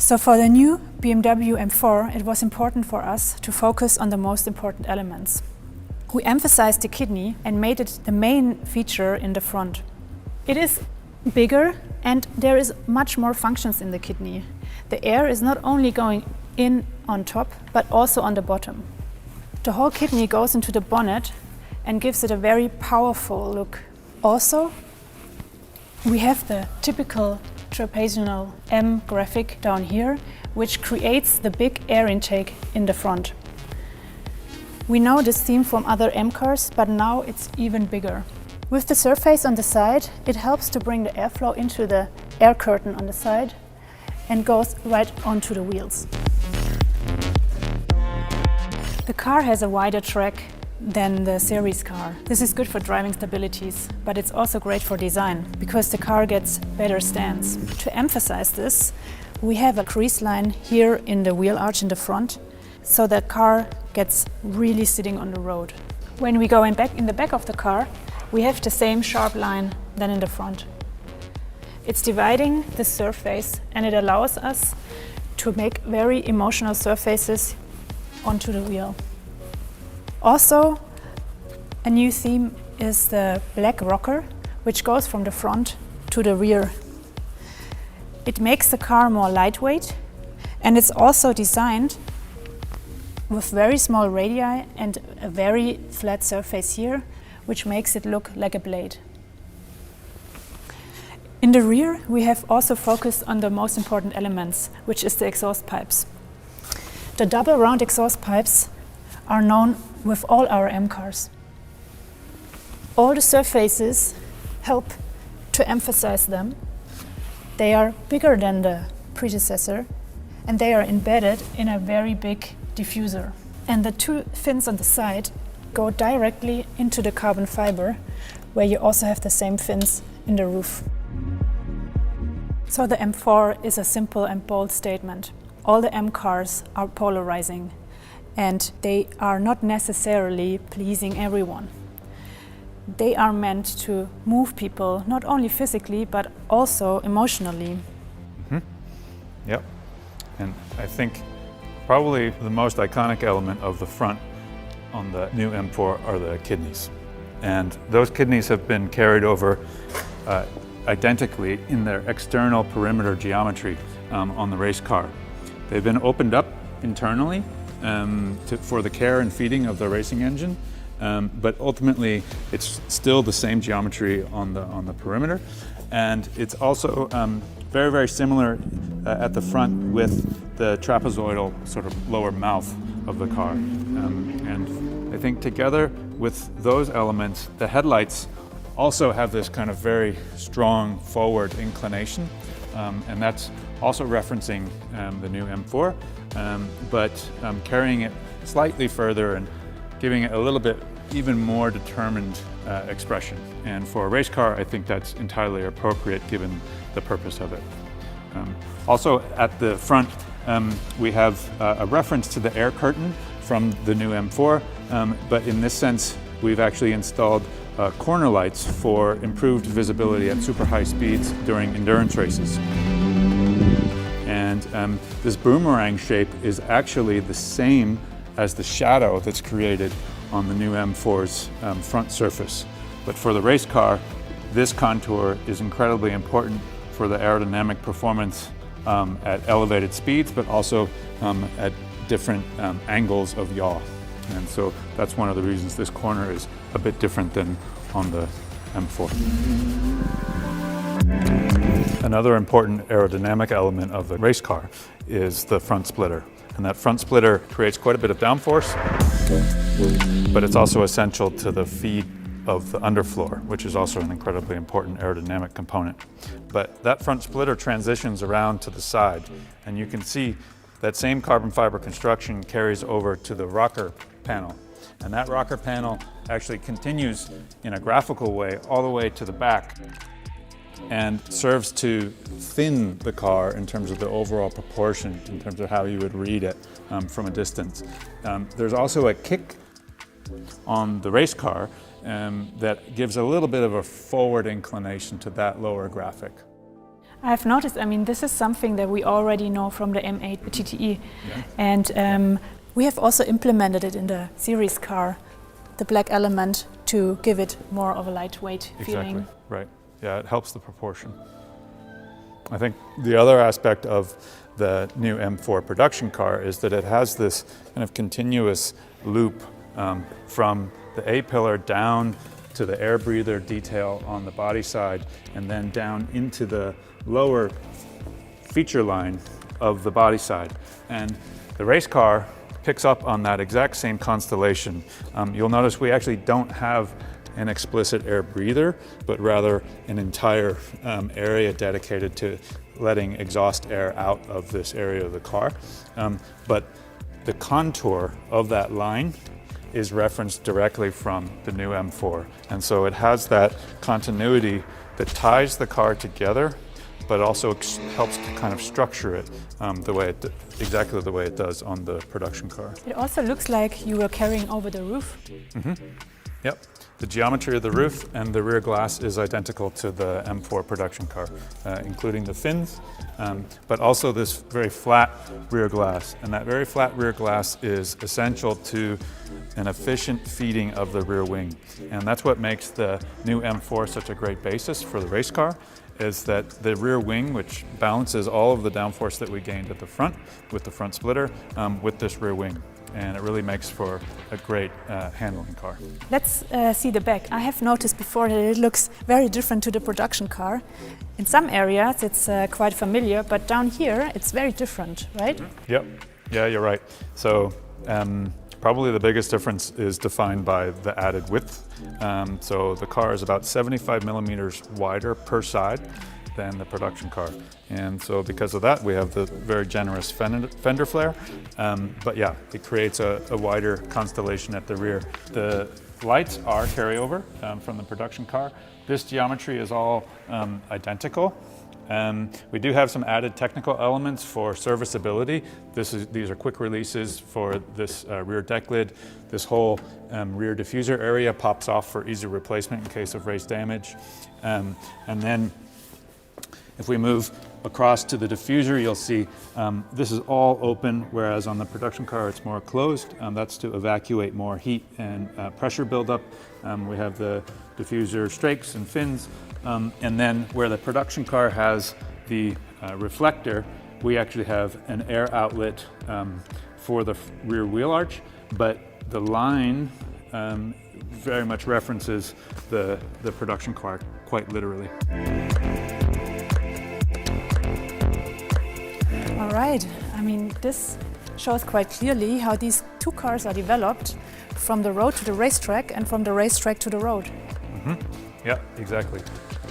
So for the new BMW M4, it was important for us to focus on the most important elements. We emphasized the kidney and made it the main feature in the front. It is bigger and there is much more functions in the kidney. The air is not only going in on top, but also on the bottom. The whole kidney goes into the bonnet and gives it a very powerful look. Also, we have the typical trapezoidal M graphic down here, which creates the big air intake in the front. We know this theme from other M cars, but now it's even bigger. With the surface on the side, it helps to bring the airflow into the air curtain on the side and goes right onto the wheels. The car has a wider track than the series car. This is good for driving stabilities, but it's also great for design because the car gets better stance. To emphasize this, we have a crease line here in the wheel arch in the front, so the car gets really sitting on the road. When we go in the back of the car, we have the same sharp line than in the front. It's dividing the surface and it allows us to make very emotional surfaces onto the wheel. Also, a new theme is the black rocker, which goes from the front to the rear. It makes the car more lightweight, and it's also designed with very small radii and a very flat surface here, which makes it look like a blade. In the rear, we have also focused on the most important elements, which is the exhaust pipes. The double round exhaust pipes are known with all our M cars. All the surfaces help to emphasize them. They are bigger than the predecessor and they are embedded in a very big diffuser. And the two fins on the side go directly into the carbon fiber, where you also have the same fins in the roof. So the M4 is a simple and bold statement. All the M cars are polarizing, and they are not necessarily pleasing everyone. They are meant to move people, not only physically, but also emotionally. Yep. And I think probably the most iconic element of the front on the new M4 are the kidneys. And those kidneys have been carried over identically in their external perimeter geometry on the race car. They've been opened up internally for the care and feeding of the racing engine, but ultimately it's still the same geometry on the perimeter, and it's also very, very similar at the front with the trapezoidal sort of lower mouth of the car. And I think together with those elements, the headlights also have this kind of very strong forward inclination, and that's also referencing the new M4, but carrying it slightly further and giving it a little bit even more determined expression. And for a race car, I think that's entirely appropriate given the purpose of it. Also at the front, we have a reference to the air curtain from the new M4, but in this sense, we've actually installed corner lights for improved visibility at super high speeds during endurance races. And this boomerang shape is actually the same as the shadow that's created on the new M4's front surface. But for the race car, this contour is incredibly important for the aerodynamic performance at elevated speeds, but also at different angles of yaw. And so that's one of the reasons this corner is a bit different than on the M4. Another important aerodynamic element of the race car is the front splitter. And that front splitter creates quite a bit of downforce, but it's also essential to the feed of the underfloor, which is also an incredibly important aerodynamic component. But that front splitter transitions around to the side, and you can see that same carbon fiber construction carries over to the rocker panel. And that rocker panel actually continues in a graphical way all the way to the back and serves to thin the car in terms of the overall proportion, in terms of how you would read it from a distance. There's also a kick on the race car that gives a little bit of a forward inclination to that lower graphic. I've noticed, I mean, this is something that we already know from the M8 GTE. Yeah. And we have also implemented it in the series car, the black element, to give it more of a lightweight feeling. Exactly, right. Yeah, it helps the proportion. I think the other aspect of the new M4 production car is that it has this kind of continuous loop from the A-pillar down to the air breather detail on the body side, and then down into the lower feature line of the body side. And the race car picks up on that exact same constellation. You'll notice we actually don't have an explicit air breather, but rather an entire area dedicated to letting exhaust air out of this area of the car. But the contour of that line is referenced directly from the new M4. And so it has that continuity that ties the car together, but also helps to kind of structure it exactly the way it does on the production car. It also looks like you were carrying over the roof. Mm-hmm. Yep. The geometry of the roof and the rear glass is identical to the M4 production car, including the fins, but also this very flat rear glass. And that very flat rear glass is essential to an efficient feeding of the rear wing. And that's what makes the new M4 such a great basis for the race car, is that the rear wing, which balances all of the downforce that we gained at the front with the front splitter, with this rear wing. And it really makes for a great handling car. Let's see the back. I have noticed before that it looks very different to the production car. In some areas it's quite familiar, but down here it's very different, right? Mm-hmm. Yep, yeah, you're right. So probably the biggest difference is defined by the added width. So the car is about 75 millimeters wider per side than the production car. And so because of that, we have the very generous fender flare. But yeah, it creates a wider constellation at the rear. The lights are carryover from the production car. This geometry is all identical. We do have some added technical elements for serviceability. These are quick releases for this rear deck lid. This whole rear diffuser area pops off for easy replacement in case of race damage. And then if we move across to the diffuser, you'll see this is all open, whereas on the production car it's more closed. That's to evacuate more heat and pressure buildup. We have the diffuser strakes and fins. And then where the production car has the reflector, we actually have an air outlet for the rear wheel arch, but the line very much references the production car quite literally. All right, I mean, this shows quite clearly how these two cars are developed from the road to the racetrack and from the racetrack to the road. Mm-hmm. Yeah, exactly.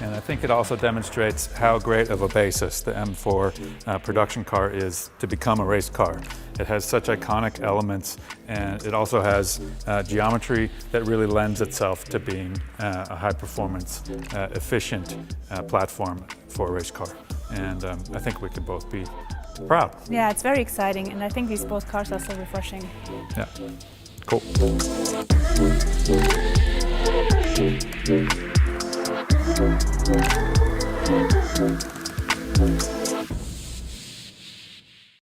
And I think it also demonstrates how great of a basis the M4 production car is to become a race car. It has such iconic elements, and it also has geometry that really lends itself to being a high-performance, efficient platform for a race car. And I think we could both be proud. Yeah, it's very exciting, and I think these both cars are so refreshing. Yeah, cool.